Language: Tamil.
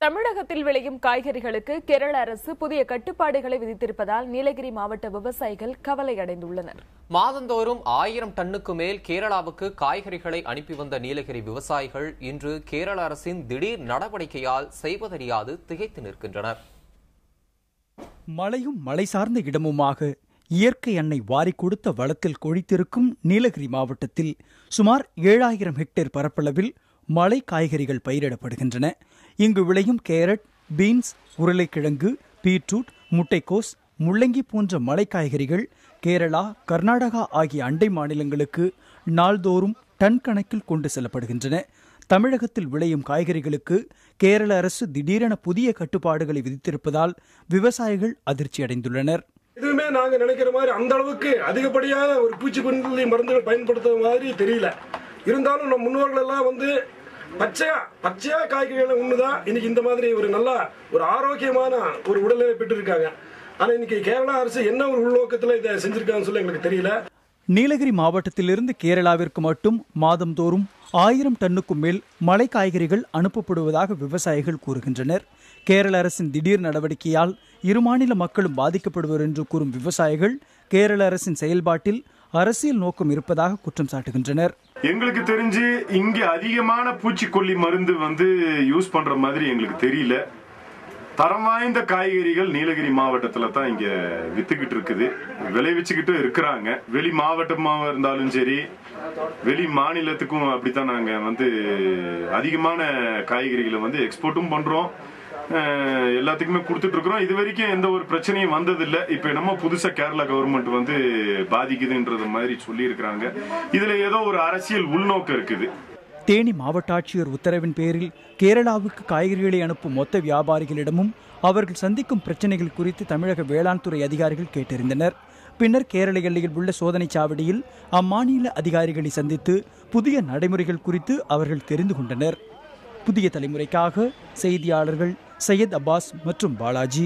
தமிழகத்தில் விளையும் காய்கறிகளுக்கு கேரள அரசு புதிய கட்டுப்பாடுகளை விதித்திருப்பதால் நீலகிரி மாவட்ட விவசாயிகள் கவலையடைந்துள்ளனர். மாதந்தோறும் 1000 டன்னுக்கு மேல் கேரளாவுக்கு காய்கறிகளை அனுப்பி வந்த நீலகிரி விவசாயிகள் இன்று கேரள அரசின் திடீர் நடவடிக்கையால் செய்வதறியாது திகைத்து நிற்கின்றனர். மழையும் மழை சார்ந்த இடமுமாக இயற்கை அன்னை வாரி கொடுத்த வளத்தில் கொழித்திருக்கும் நீலகிரி மாவட்டத்தில் சுமார் 7000 ஹெக்டேர் பரப்பளவில் மழை காய்கறிகள் பயிரிடப்படுகின்றன. இங்கு விளையும் கேரட், பீன்ஸ், உருளைக்கிழங்கு, பீட்ரூட், முட்டைக்கோஸ், முள்ளங்கி போன்ற மலை காய்கறிகள் கேரளா, கர்நாடகா ஆகிய அண்டை மாநிலங்களுக்கு நாள்தோறும் டன் கணக்கில் கொண்டு செல்லப்படுகின்றன. தமிழகத்தில் விளையும் காய்கறிகளுக்கு கேரள அரசு திடீரென புதிய கட்டுப்பாடுகளை விதித்திருப்பதால் விவசாயிகள் அதிர்ச்சியடைந்துள்ளனர். எதுவுமே நாங்க நினைக்கிற மாதிரி அந்த அளவுக்கு அதிகப்படியான ஒரு பூச்சிக்கொல்லி மருந்துகள் பயன்படுத்துற மாதிரி தெரியல. இருந்தாலும் நம்ம முன்னோர்கள் எல்லாம் பச்சையா காய்கறிகளை உண்ணுதான் இன்னைக்கு இந்த மாதிரி ஒரு நல்ல ஒரு ஆரோக்கியமான ஒரு உடல்நிலை பெற்று இருக்காங்க. ஆனா இன்னைக்கு கேரளா அரசு என்ன ஒரு உள்நோக்கத்துல இதை செஞ்சிருக்காங்கன்னு சொல்லி எங்களுக்கு தெரியல. நீலகிரி மாவட்டத்திலிருந்து கேரளாவிற்கு மட்டும் மாதந்தோறும் 1000 டன்னுக்கும் மேல் மலை காய்கறிகள் அனுப்பப்படுவதாக விவசாயிகள் கூறுகின்றனர். கேரள அரசின் திடீர் நடவடிக்கையால் இரு மாநில மக்களும் பாதிக்கப்படுவர் என்று கூறும் விவசாயிகள் கேரள அரசின் செயல்பாட்டில் அரசியல் நோக்கம் இருப்பதாக குற்றம் சாட்டுகின்றனர். எங்களுக்கு தெரிஞ்சு இங்க அதிகமான பூச்சிக்கொல்லி மருந்து யூஸ் பண்ற மாதிரி எங்களுக்கு தெரியல. தரம் வாய்ந்த காய்கறிகள் நீலகிரி மாவட்டத்துல தான் இங்க வித்துக்கிட்டு இருக்குது, விளைவிச்சுக்கிட்டு இருக்கிறாங்க. வெளி மாவட்டமாக இருந்தாலும் சரி, வெளி மாநிலத்துக்கும் அப்படித்தான் நாங்க அதிகமான காய்கறிகளை எக்ஸ்போர்ட்டும் பண்றோம், எல்லாத்துக்குமே கொடுத்துட்டு இருக்கிறோம். இது வரைக்கும் எந்த ஒரு பிரச்சனையும் வந்ததில்லை. இப்ப என்னமோ புதுசா கேரளா கவர்மெண்ட் பாதிக்குதுன்றது மாதிரி சொல்லி இருக்கிறாங்க. இதுல ஏதோ ஒரு அரசியல் உள்நோக்கம் இருக்குது. தேனி மாவட்ட ஆட்சியர் உத்தரவின் பேரில் கேரளாவுக்கு காய்கறிகளை அனுப்பும் மொத்த வியாபாரிகளிடமும் அவர்கள் சந்திக்கும் பிரச்சனைகள் குறித்து தமிழக வேளாண் துறை அதிகாரிகள் கேட்டறிந்தனர். பின்னர் கேரள எல்லையில் உள்ள சோதனை சாவடியில் அம்மாநில அதிகாரிகளை சந்தித்து புதிய நடைமுறைகள் குறித்து அவர்கள் தெரிந்து கொண்டனர். புதிய தலைமுறைக்காக செய்தியாளர்கள் சையத் அப்பாஸ் மற்றும் பாலாஜி.